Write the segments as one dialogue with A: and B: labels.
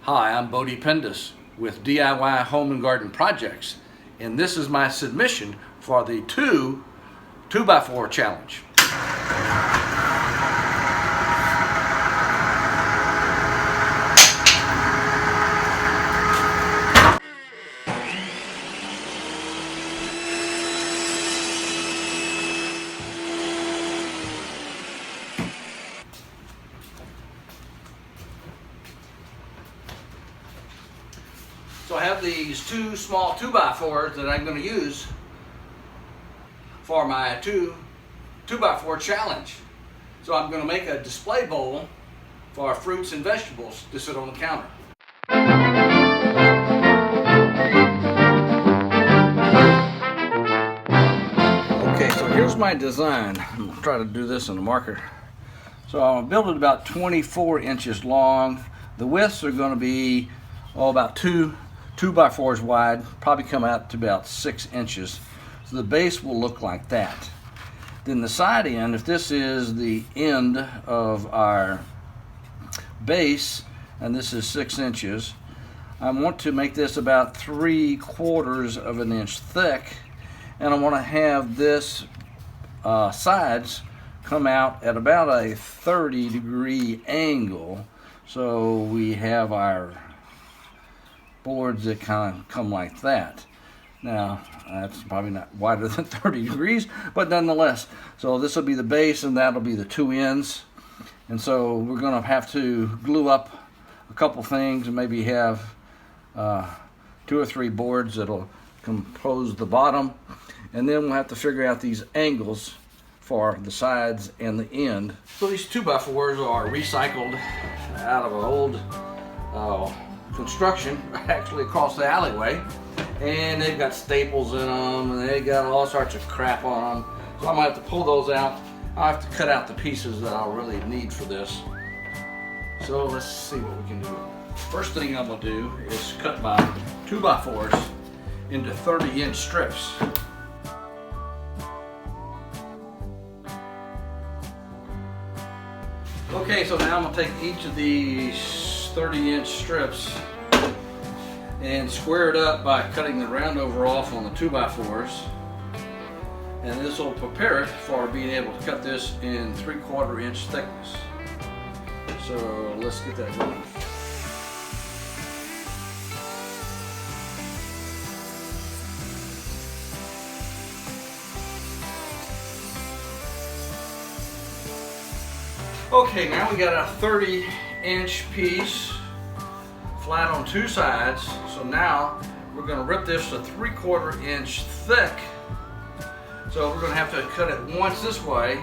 A: Hi, I'm Bodie Pendus with DIY Home and Garden Projects, and this is my submission for the 2x4 challenge. So I have these two small 2x4s that I'm going to use for my 2x4 challenge. So I'm going to make a display bowl for fruits and vegetables to sit on the counter. Okay, so here's my design. I'm going to try to do this in a marker. So I'm going to build it about 24 inches long. The widths are going to be about 2x4s wide, probably come out to about 6 inches. So the base will look like that. Then the side end, if this is the end of our base, and this is 6 inches, I want to make this about 3/4 of an inch thick, and I want to have this sides come out at about a 30-degree angle. So we have our boards that kind of come like that. Now, that's probably not wider than 30 degrees, but nonetheless. So this will be the base and that'll be the two ends. And so we're going to have to glue up a couple things and maybe have 2 or 3 boards that'll compose the bottom. And then we'll have to figure out these angles for the sides and the end. So these 2x4s are recycled out of an old construction actually across the alleyway, and they've got staples in them and they got all sorts of crap on them. So I'm gonna have to pull those out. I'll have to cut out the pieces that I'll really need for this. So let's see what we can do. First thing I'm gonna do is cut my 2x4s into 30-inch strips. Okay, so now I'm gonna take each of these 30-inch strips and square it up by cutting the round over off on the 2x4s, and this will prepare it for being able to cut this in 3/4 inch thickness. So let's get that going. Okay, now we got a 30-inch piece flat on two sides. So now we're going to rip this to 3/4 inch thick. So we're going to have to cut it once this way,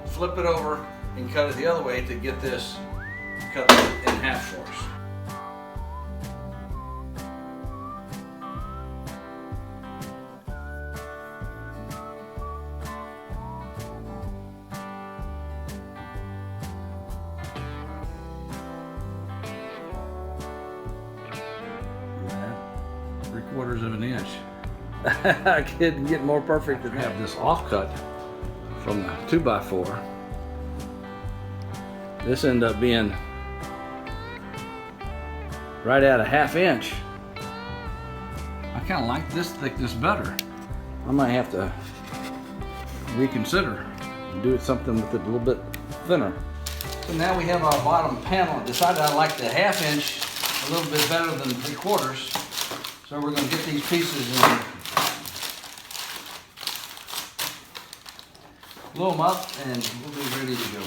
A: flip it over, and cut it the other way to get this cut in half for us. Three-quarters of an inch. I couldn't get more perfect than have this offcut from the 2x4. This ended up being right at a 1/2 inch. I kind of like this thickness better. I might have to reconsider and do something with it a little bit thinner. So now we have our bottom panel. I decided I like the 1/2 inch a little bit better than 3/4. So we're going to get these pieces and glue them up, and we'll be ready to go.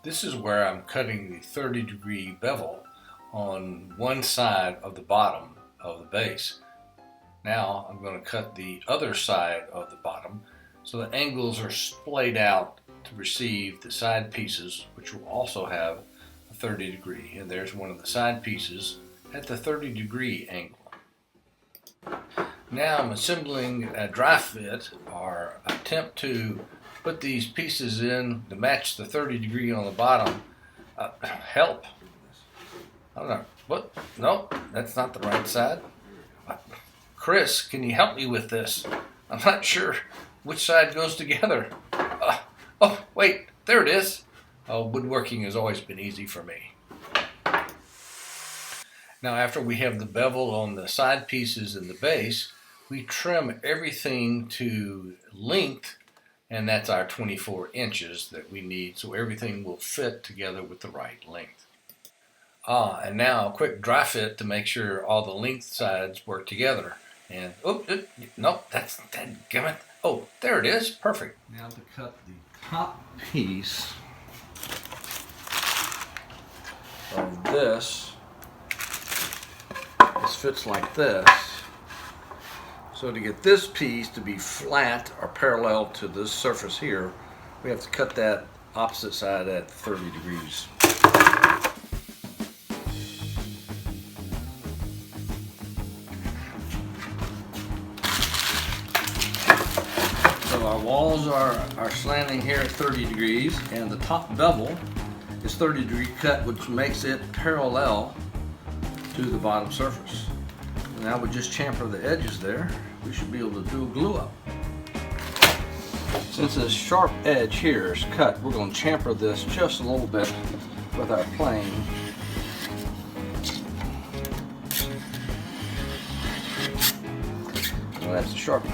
A: This is where I'm cutting the 30-degree bevel on one side of the bottom of the base. Now I'm going to cut the other side of the bottom so the angles are splayed out to receive the side pieces, which will also have a 30 degree. And there's one of the side pieces at the 30-degree angle. Now I'm assembling a dry fit, or attempt to put these pieces in to match the 30 degree on the bottom. Help. I don't know. What? Nope, that's not the right side. Chris, can you help me with this? I'm not sure which side goes together. Oh, wait, there it is. Oh, woodworking has always been easy for me. Now, after we have the bevel on the side pieces and the base, we trim everything to length, and that's our 24 inches that we need, so everything will fit together with the right length. And now a quick dry fit to make sure all the length sides work together. And, nope, that's that gummit. Oh, there it is, perfect. Now to cut the top piece of this. This fits like this. So to get this piece to be flat or parallel to this surface here, we have to cut that opposite side at 30 degrees. So our walls are slanting here at 30 degrees, and the top bevel is 30 degree cut, which makes it parallel to the bottom surface. Now we just chamfer the edges there. We should be able to do a glue up. Since this sharp edge here is cut, we're going to chamfer this just a little bit with our plane. So that's a sharp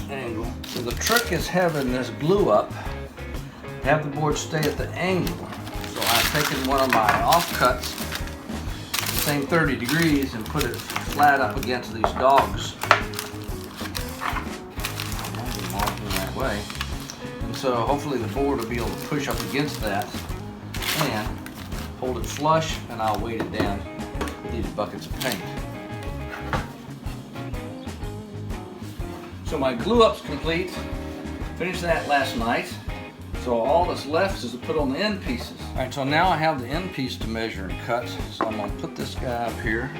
A: angle. So the trick is having this glue up, have the board stay at the angle. So I've taken one of my offcuts, the same 30 degrees, and put it flat up against these dogs. That way. And so hopefully the board will be able to push up against that and hold it flush, and I'll weight it down with these buckets of paint. So my glue up's complete. Finished that last night. So all that's left is to put on the end pieces. All right, so now I have the end piece to measure and cut. So I'm gonna put this guy up here,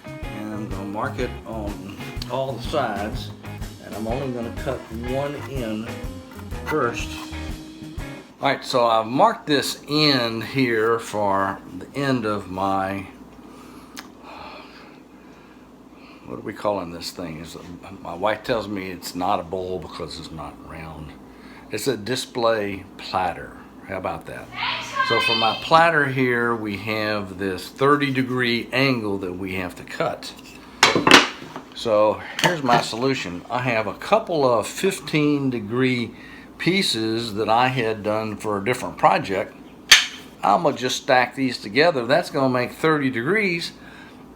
A: and I'm gonna mark it on all the sides, and I'm only gonna cut one end first. All right, so I've marked this end here for the end of my, what are we calling this thing? My wife tells me it's not a bowl because it's not round. It's a display platter. How about that? So for my platter here, we have this 30 degree angle that we have to cut. So here's my solution. I have a couple of 15 degree pieces that I had done for a different project. I'm gonna just stack these together. That's gonna make 30 degrees,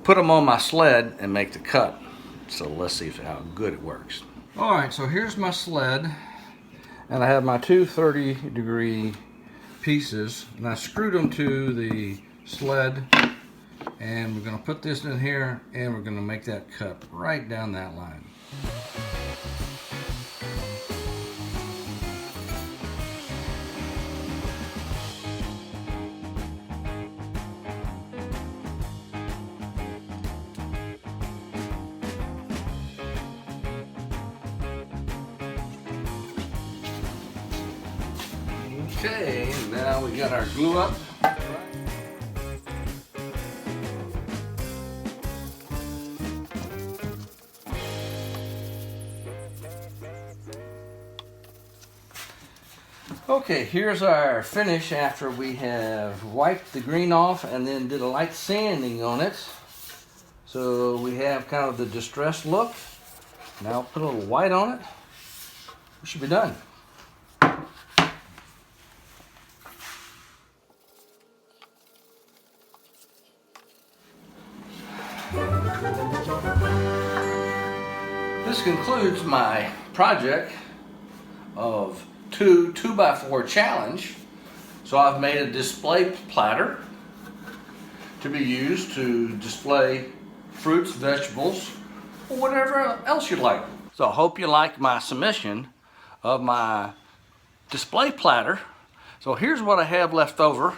A: put them on my sled and make the cut. So let's see how good it works. All right, so here's my sled. And I have my two 30 degree pieces, and I screwed them to the sled, and we're going to put this in here, and we're going to make that cut right down that line. Okay, now we got our glue up. Okay, here's our finish after we have wiped the green off and then did a light sanding on it. So we have kind of the distressed look. Now put a little white on it. We should be done. This concludes my project of 2x4 challenge. So I've made a display platter to be used to display fruits, vegetables, or whatever else you like. So I hope you like my submission of my display platter. So here's what I have left over.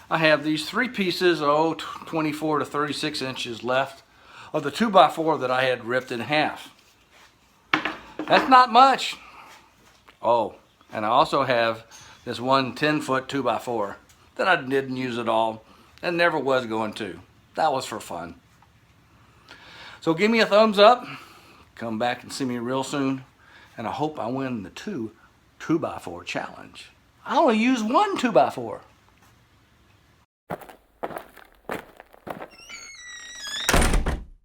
A: I have these three pieces, 24 to 36 inches left of the 2x4 that I had ripped in half. That's not much. Oh, and I also have this one 10-foot 2x4 that I didn't use at all and never was going to. That was for fun. So give me a thumbs up. Come back and see me real soon. And I hope I win the 2x4 challenge. I only use one 2x4.